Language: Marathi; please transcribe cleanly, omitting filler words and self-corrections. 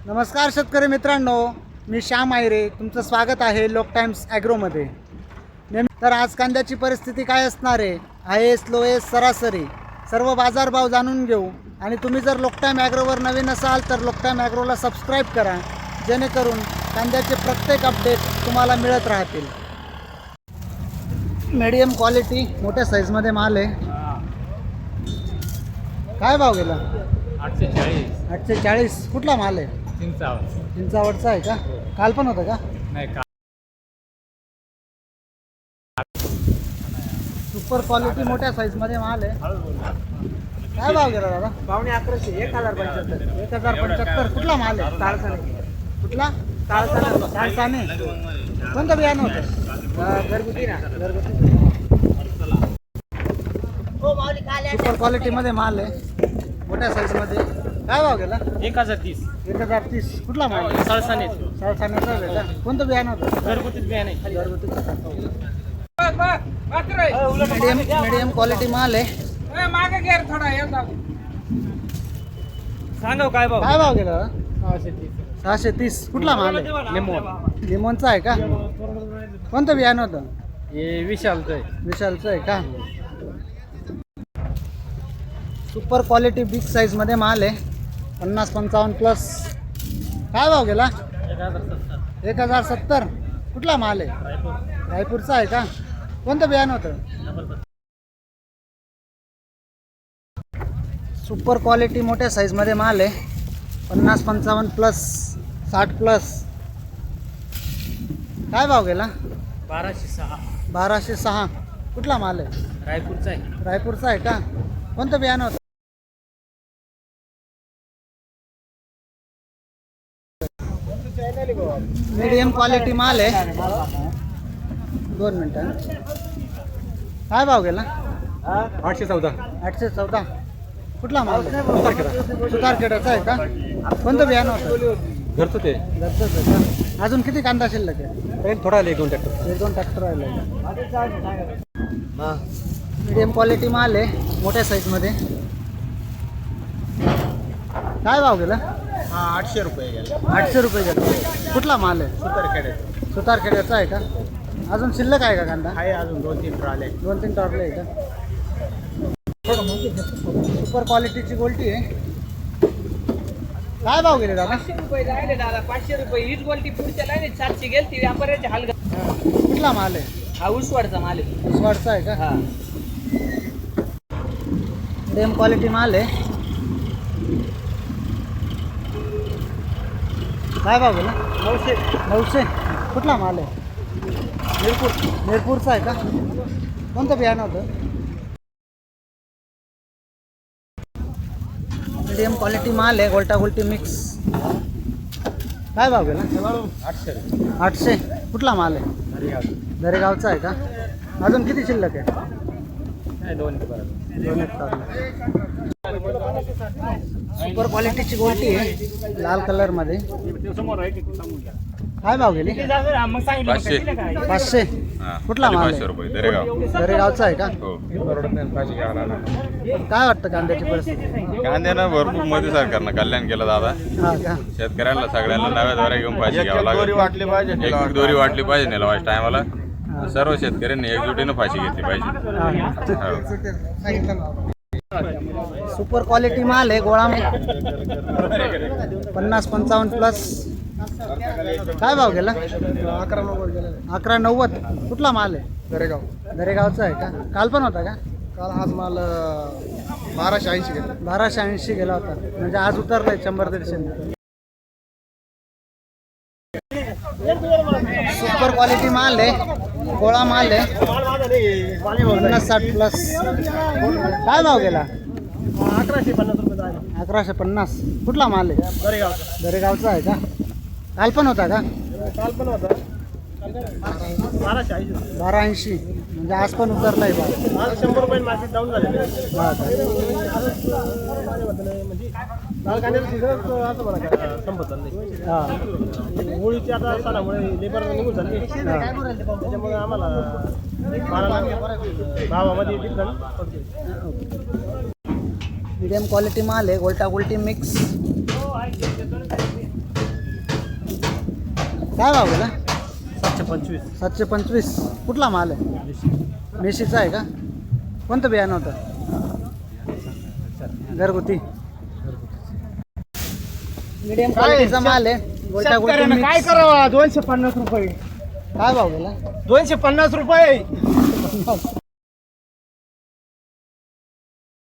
नमस्कार शेतकरी मित्रांनो, मी श्याम आयरे तुमचं स्वागत आहे लोक टाइम्स ॲग्रोमध्ये. तर आज कांद्याची परिस्थिती काय असणार आहे, हायेस्ट लोएस्ट सरासरी सर्व बाजारभाव जाणून घेऊ. आणि तुम्ही जर लोक टाइम ॲग्रोवर नवीन असाल तर लोक टाइम ॲग्रोला सबस्क्राईब करा, जेणेकरून कांद्याचे प्रत्येक अपडेट तुम्हाला मिळत राहतील. मीडियम क्वालिटी मोठ्या साईजमध्ये माल आहे. काय भाव गेला? 840. 840. कुठला माल आहे? चिंचावडचा आहे का? काल पण होतं का? नाही का. सुपर क्वालिटी मोठ्या साईजमध्ये माल आहे. काय भाव गेला दादा? पावणे 1100. 1075. 1075. कुठला माल आहे? ताळसाने. कुठला? ताळसाने. कोणतं बियाणं होतं? घरगुती ना. घरगुती. सुपर क्वालिटीमध्ये माल आहे मोठ्या साईजमध्ये. काय भाव गेला? 1030. 1030. कुठला माल आहे? सळसाने. सळसाण्याचा आहे का? कोणतं बियाणं होतं? घरगुतीच बियाणे आहे. घरगुती. मीडियम क्वालिटी माल आहे. सांगा काय भाव? काय भाव गेला? 630. 630. कुठला माल आहे? लिमोन. लिमोनचा आहे का? कोणतं बियाणं होतं? हे विशालचं आहे. विशालचं आहे का? सुपर क्वालिटी बिग साईजमध्ये माल आहे. 50-55 प्लस. काय भाव गेला? 1070. 1070. कुठला माल आहे? रायपूरचा आहे का? कोणतं बियाणं होतं? सुपर क्वालिटी मोठ्या साईजमध्ये माल आहे. 50-55 प्लस 60 प्लस. काय भाव गेला? 1206. 1206. कुठला माल आहे? रायपूरचा आहे. रायपूरचा आहे का? कोणतं बियाणं होतं? मीडियम क्वालिटी माल आहे. 2 मिनटं. काय भाव गेला? 814. 814. कुठला माल आहे? सुतारखेड्याचा आहे का? कोणतं बियाणं होतं? घरचं ते घरचंच आहे का? अजून किती कांदा शिल्लक आहे? थोडा आले 2 ट्रॅक्टर. 1-2 ट्रॅक्टर राहिले. मीडियम क्वालिटी माल आहे मोठ्या साईजमध्ये. काय भाव गेला? 800 रुपये गेला. 800 रुपये गेला. कुठला माल आहे? सुतारखेडे सुतारखेड्याचा आहे का? अजून शिल्लक आहे का कांदा? आहे अजून 2-3 ट्रॉले. 2-3 टॉरले आहे का? सुपर क्वालिटीची गोल्टी आहे. काय भाव गेले दादा? 500 रुपये राहिले दादा. 500 रुपये हीच गोल्टी पुढच्या लाईनीत 700 गेली. ती व्यापाऱ्याची हाल. कुठला माल आहे? हा उसवाडचा माल आहे. स्वाडचा आहे का? हा. मीडियम क्वालिटी माल आहे. काय भाव गेला? 900. 900. कुठला माल आहे? मिरपूरचा आहे का? कोणतं बियाणं होतं? मीडियम क्वालिटी माल आहे, गोल्टा गोल्टी मिक्स. काय भाव गेला? 800. 800. कुठला माल आहे? दरेगावचा आहे का? अजून किती शिल्लक आहे? काय 2 सुपर क्वालिटीची गोल्टी आहे लाल कलरमध्ये. काय भाव गेली? 500. कुठला माल आहे? 500 रुपये दरेगाव. दरेगावचा आहे का? हो. काय वाटतं कांद्याची परिस्थिती? कांद्यानं भरपूर मोदी सरकारनं कल्याण केलं दादा. हा का? शेतकऱ्यांना सगळ्यांना नव्या द्वारे घेऊन फाशी घ्यावं लागेल. एक दोरी वाटली पाहिजे नेला वाईट टायमाला. सर्व शेतकऱ्यांनी एकजुटीनं फाशी घेतली पाहिजे. हो. सुपर क्वालिटी माल आहे गोळा. 50-55 प्लस. काय भाव गेला? 1190. कुठला माल आहे? दरेगावचा आहे का? काल पण होता का? काल आज माल 1280 गेला. 1280 गेला होता. म्हणजे आज उतरलाय 100-150. सुपर क्वालिटी माल आहे, गोळा माल आहे. 50-60 प्लस. काय भाव गेला? 1150 रुपये. 1150. कुठला माल आहे? दरेगावचा आहे का? काल पण होता का? काल पण होता. 1280. 1280. म्हणजे आज पण उतरलाय बा. आज 100 रुपये मार्केट डाऊन झाले. लाल कांद्याचं सीझनच असं म्हणा का संपत चाललंय. हां. होळीची आता सणामुळे लेबर निघून झाली. त्याच्यामुळे आम्हाला 12 लाख भावामध्ये डिफरंट पडते. मीडियम क्वालिटी माल आहे, गोल्टा गोल्टी मिक्स. काय भाव गेला 725. 725. कुठला माल आहे? मेशीचा आहे का? कोणतं बियाणं होतं? घरगुती मीडियम क्वालिटीचा माल आहे. गोलटा गोलटी शेतकऱ्यांना काय mix. करावा? 250 रुपये. काय भाव गेला? 250 रुपये.